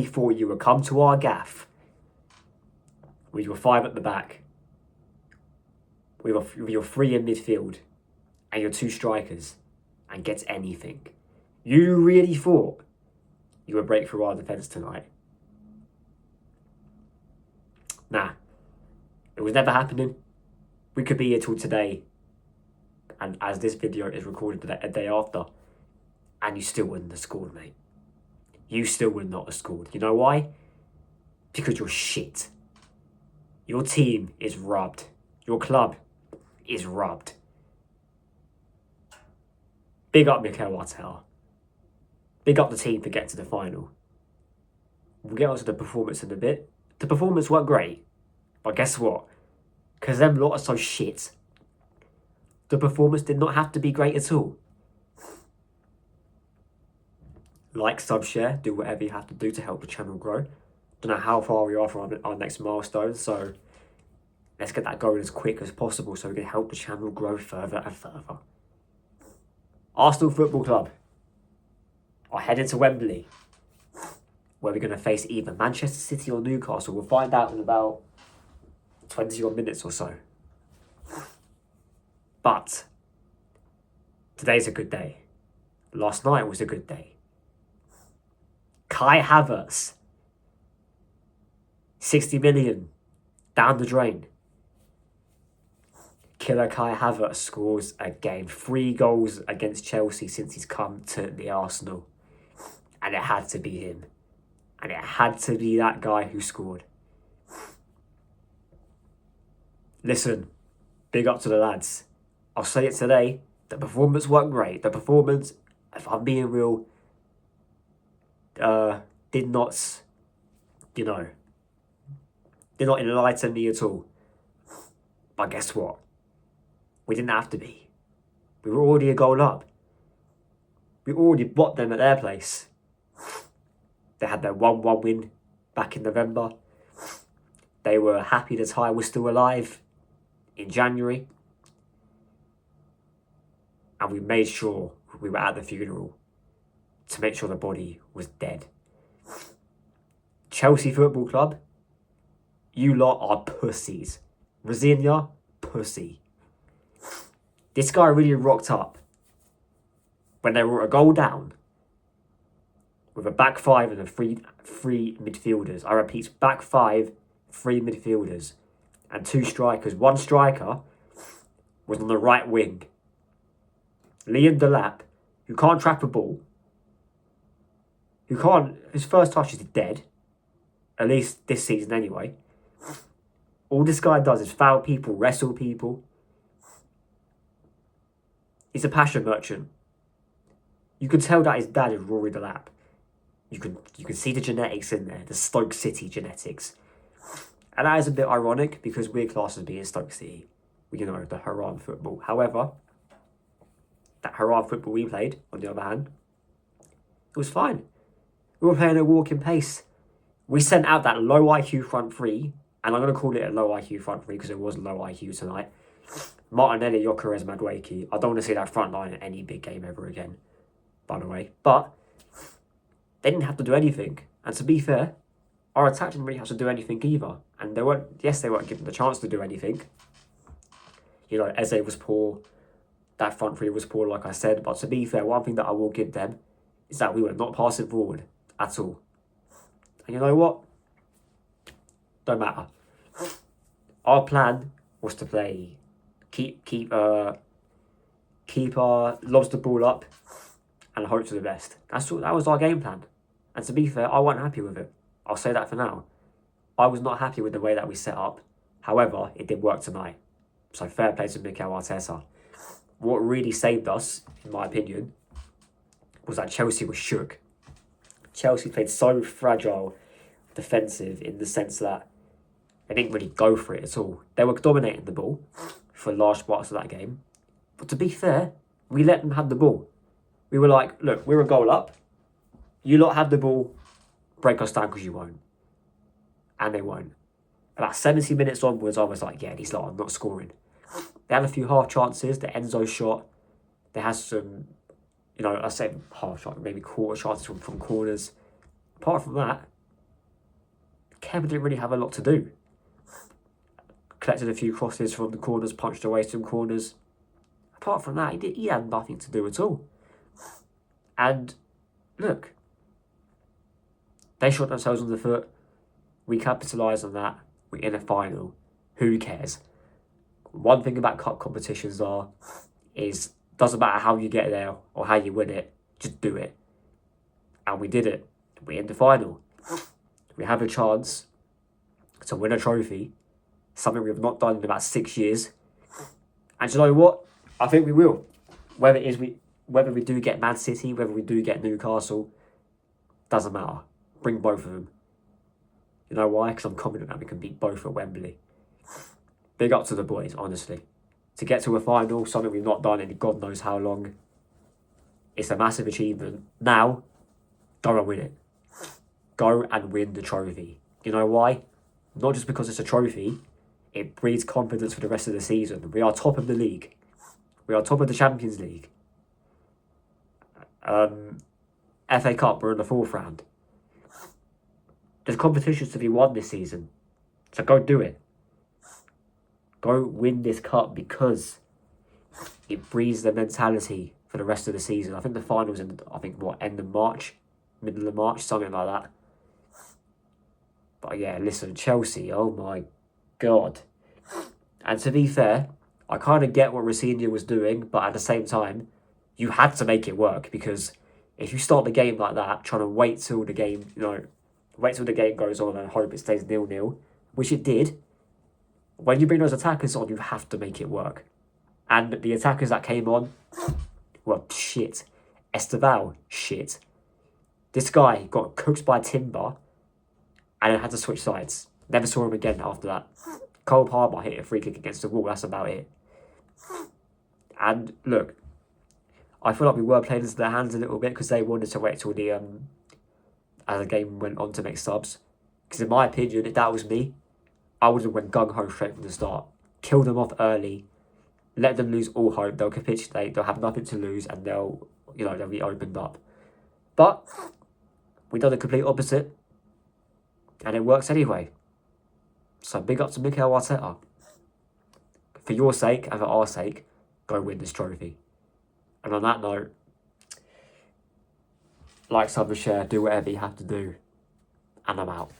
We thought you would come to our gaff with your 5 at the back, with your 3 in midfield, and your 2 strikers, and get anything. You really thought you would break through our defence tonight? Nah, it was never happening. We could be here till today, and as this video is recorded a day after, and you still wouldn't have scored, mate. You still would not have scored. You know why? Because you're shit. Your team is rubbed. Your club is rubbed. Big up Mikel Arteta. Big up the team for getting to the final. We'll get on to the performance in a bit. The performance weren't great, but guess what? Because them lot are so shit, the performance did not have to be great at all. Like, sub, share, do whatever you have to do to help the channel grow. Don't know how far we are from our next milestone, so let's get that going as quick as possible so we can help the channel grow further and further. Arsenal Football Club are heading to Wembley, where we're going to face either Manchester City or Newcastle. We'll find out in about 20 odd minutes or so. But today's a good day. Last night was a good day. Kai Havertz, 60 million down the drain. Killer Kai Havertz scores again. 3 goals against Chelsea since he's come to the Arsenal. And it had to be him. And it had to be that guy who scored. Listen, big up to the lads. I'll say it today, the performance wasn't great. The performance, if I'm being real, did not enlighten me at all. But guess what? We didn't have to be. We were already a goal up. We already bought them at their place. They had their 1-1 win back in November. They were happy the tie was still alive in January. And we made sure we were at the funeral to make sure the body was dead. Chelsea Football Club, you lot are pussies. Razinha, pussy. This guy really rocked up when they were a goal down with a back 5 and three midfielders. I repeat, back 5, 3 midfielders and 2 strikers. One striker was on the right wing. Liam Delap, who can't trap a ball, his first touch is dead, at least this season anyway. All this guy does is foul people, wrestle people. He's a passion merchant. You can tell that his dad is Rory Delap. You can see the genetics in there, the Stoke City genetics. And that is a bit ironic because we're classed as being Stoke City. The Haram football. However, that Haram football we played, on the other hand, it was fine. We were playing at walking pace. We sent out that low IQ front 3, and I'm going to call it a low IQ front 3 because it was low IQ tonight. Martinelli, Gyökeres, Madueke. I don't want to see that front line in any big game ever again, by the way. But they didn't have to do anything. And to be fair, our attack didn't really have to do anything either. And they weren't given the chance to do anything. Eze was poor. That front 3 was poor, like I said. But to be fair, one thing that I will give them is that we were not passing forward at all. And you know what? Don't matter. Our plan was to play, keep lobster ball up and hope for the best. That was our game plan. And to be fair, I wasn't happy with it. I'll say that for now. I was not happy with the way that we set up. However, it did work tonight. So fair play to Mikel Arteta. What really saved us, in my opinion, was that Chelsea was shook. Chelsea played so fragile defensive in the sense that they didn't really go for it at all. They were dominating the ball for large parts of that game. But to be fair, we let them have the ball. We were like, look, we're a goal up. You lot have the ball, break us down because you won't. And they won't. About 70 minutes onwards, I was like, yeah, these lot are not scoring. They had a few half chances. The Enzo shot. They had some, I say half shot, maybe quarter chances from corners. Apart from that, Kepa didn't really have a lot to do. Collected a few crosses from the corners, punched away some corners. Apart from that, he had nothing to do at all. And look, they shot themselves on the foot. We capitalised on that. We're in a final. Who cares? One thing about cup competitions is doesn't matter how you get there or how you win it, just do it. And we did it. We're in the final. We have a chance to win a trophy, something we've not done in about 6 years. And you know what? I think we will. Whether we do get Man City, whether we do get Newcastle, doesn't matter. Bring both of them. You know why? Because I'm confident that we can beat both at Wembley. Big up to the boys, honestly. To get to a final, something we've not done in God knows how long, it's a massive achievement. Now, go and win it. Go and win the trophy. You know why? Not just because it's a trophy, it breeds confidence for the rest of the season. We are top of the league. We are top of the Champions League. FA Cup, we're in the 4th round. There's competitions to be won this season. So go do it. Go win this cup because it breeds the mentality for the rest of the season. I think the final's in, end of March? Middle of March, something like that. But yeah, listen, Chelsea, oh my God. And to be fair, I kind of get what Rosinha was doing, but at the same time, you had to make it work because if you start the game like that, trying to wait till the game, wait till the game goes on and hope it stays 0-0, which it did, when you bring those attackers on, you have to make it work. And the attackers that came on were shit. Esteval, shit. This guy got cooked by Timber and then had to switch sides. Never saw him again after that. Cole Palmer hit a free kick against the wall, that's about it. And look, I feel like we were playing into their hands a little bit because they wanted to wait till as the game went on to make subs. Because in my opinion, if that was me, I would have went gung-ho straight from the start. Kill them off early. Let them lose all hope. They'll capitulate. They'll have nothing to lose and they'll be opened up. But we've done the complete opposite. And it works anyway. So big up to Mikel Arteta. For your sake and for our sake, go win this trophy. And on that note, like, sub, and share, do whatever you have to do. And I'm out.